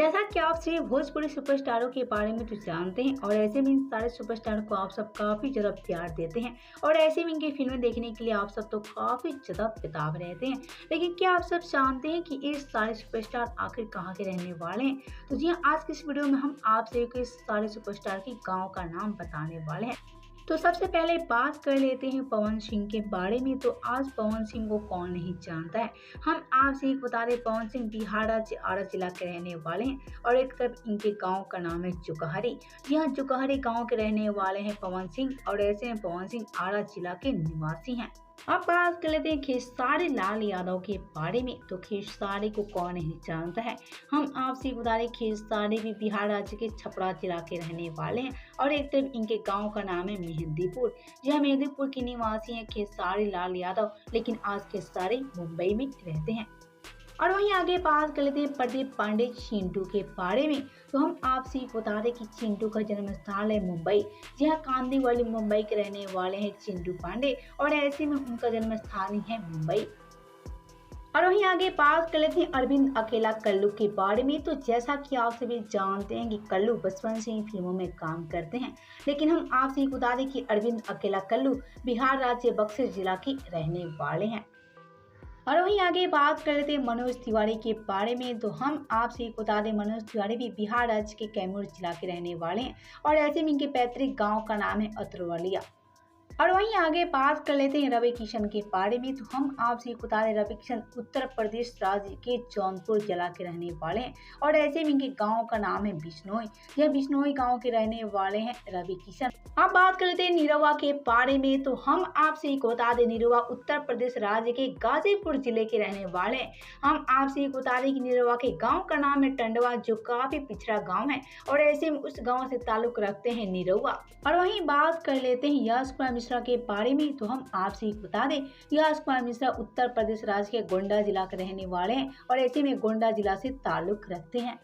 जैसा कि आप सभी भोजपुरी सुपरस्टारों के बारे में तो जानते हैं और ऐसे में इन सारे सुपरस्टारों को आप सब काफ़ी ज़्यादा प्यार देते हैं और ऐसे में इनकी फिल्में देखने के लिए आप सब तो काफ़ी ज़्यादा बेताब रहते हैं। लेकिन क्या आप सब जानते हैं कि ये सारे सुपरस्टार आखिर कहाँ के रहने वाले हैं? तो जी हाँ, आज की इस वीडियो में हम आप सभी को इस सारे सुपरस्टार के गाँव का नाम बताने वाले हैं। तो सबसे पहले बात कर लेते हैं पवन सिंह के बारे में। तो आज पवन सिंह को कौन नहीं जानता है। हम आपसे एक बता दें, पवन सिंह बिहार राज्य आरा जिला के रहने वाले हैं और एक तरफ इनके गांव का नाम है जुकहरी। यह जुकहरी गांव के रहने वाले हैं पवन सिंह और ऐसे में पवन सिंह आरा जिला के निवासी हैं। अब बात कर लेते हैं खेसारी लाल यादव के बारे में। तो खेसारी को कौन नहीं जानता है। हम आपसे बता दें, खेसारी भी बिहार राज्य के छपरा जिला के रहने वाले हैं और एक तरफ इनके गांव का नाम है मेहंदीपुर। यह मेहंदीपुर के निवासी हैं खेसारी लाल यादव, लेकिन आज खेसारी मुंबई में रहते हैं। और वहीं आगे बात कर लेते हैं प्रदीप पांडे चिंटू के बारे में। तो हम आपसे बता दें कि चिंटू का जन्म स्थान है मुंबई। यह कांदीवली मुंबई के रहने वाले हैं चिंटू पांडे और ऐसे में उनका जन्म स्थान ही है मुंबई। और वहीं आगे बात कर लेते हैं अरविंद अकेला कल्लू के बारे में। तो जैसा कि आप सभी जानते हैं कि कल्लू बचपन से ही फिल्मों में काम करते हैं, लेकिन हम आपसे बता दें कि अरविंद अकेला कल्लू बिहार राज्य बक्सर जिला के रहने वाले हैं। और वहीं आगे बात कर लेते हैं मनोज तिवारी के बारे में। तो हम आपसे बता दें, मनोज तिवारी भी बिहार राज्य के कैमूर जिला के रहने वाले हैं और ऐसे में इनके पैतृक गांव का नाम है अतरवलिया। और वहीं आगे बात कर लेते हैं रवि किशन के बारे में। तो हम आपसे बता दें, रवि किशन उत्तर प्रदेश राज्य के जौनपुर जिला के रहने वाले हैं और ऐसे में इनके गांव का नाम है बिश्नोई। यह बिश्नोई गांव के रहने वाले हैं रवि किशन। अब बात कर लेते हैं निरहुआ के बारे में। तो हम आपसे बता दें, निरहुआ उत्तर प्रदेश राज्य के गाजीपुर जिले के रहने वाले हैं। हम आपसे बता दें कि निरहुआ के गाँव का नाम है टंडवा, जो काफी पिछड़ा गाँव है और ऐसे में उस गाँव से ताल्लुक रखते हैं निरहुआ। और वहीं बात कर लेते हैं यश कुमार मिश्रा के बारे में। तो हम आपसे बता दें, यश कुमार मिश्रा उत्तर प्रदेश राज्य के गोंडा जिला के रहने वाले हैं और ऐसे में गोंडा जिला से ताल्लुक रखते हैं।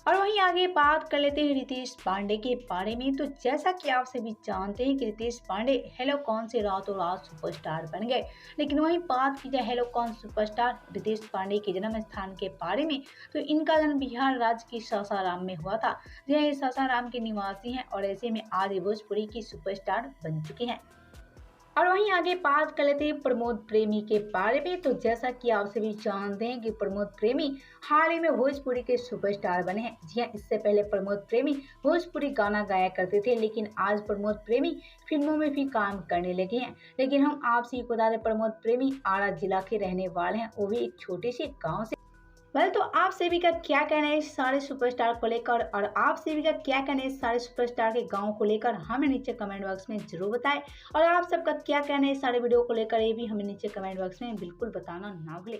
और वहीं आगे बात कर लेते हैं रितेश पांडे के बारे में। तो जैसा कि आप सभी जानते हैं कि रितेश पांडे हेलो कौन से रातों रात सुपरस्टार बन गए, लेकिन वहीं बात की जाए हेलो कौन सुपरस्टार रितेश पांडे के जन्म स्थान के बारे में। तो इनका जन्म बिहार राज्य के सासाराम में हुआ था। यह सासाराम के निवासी हैं और ऐसे में आज भोजपुरी की सुपरस्टार बन चुके हैं। और वहीं आगे बात कर लेते हैं प्रमोद प्रेमी के बारे में। तो जैसा कि आप सभी जानते हैं कि प्रमोद प्रेमी हाल ही में भोजपुरी के सुपरस्टार बने हैं। जी हाँ, इससे पहले प्रमोद प्रेमी भोजपुरी गाना गाया करते थे, लेकिन आज प्रमोद प्रेमी फिल्मों में भी काम करने लगे हैं। लेकिन हम आपसे बता दें, प्रमोद प्रेमी आरा जिला के रहने वाले हैं, वो भी एक छोटे से गाँव से। तो आप सभी का क्या कहना है इस सारे सुपरस्टार को लेकर, और आप सभी का क्या कहना है इस सारे सुपरस्टार के गांव को लेकर, हमें नीचे कमेंट बॉक्स में जरूर बताएं। और आप सबका क्या कहना है इस सारे वीडियो को लेकर, ये भी हमें नीचे कमेंट बॉक्स में बिल्कुल बताना ना भूलें।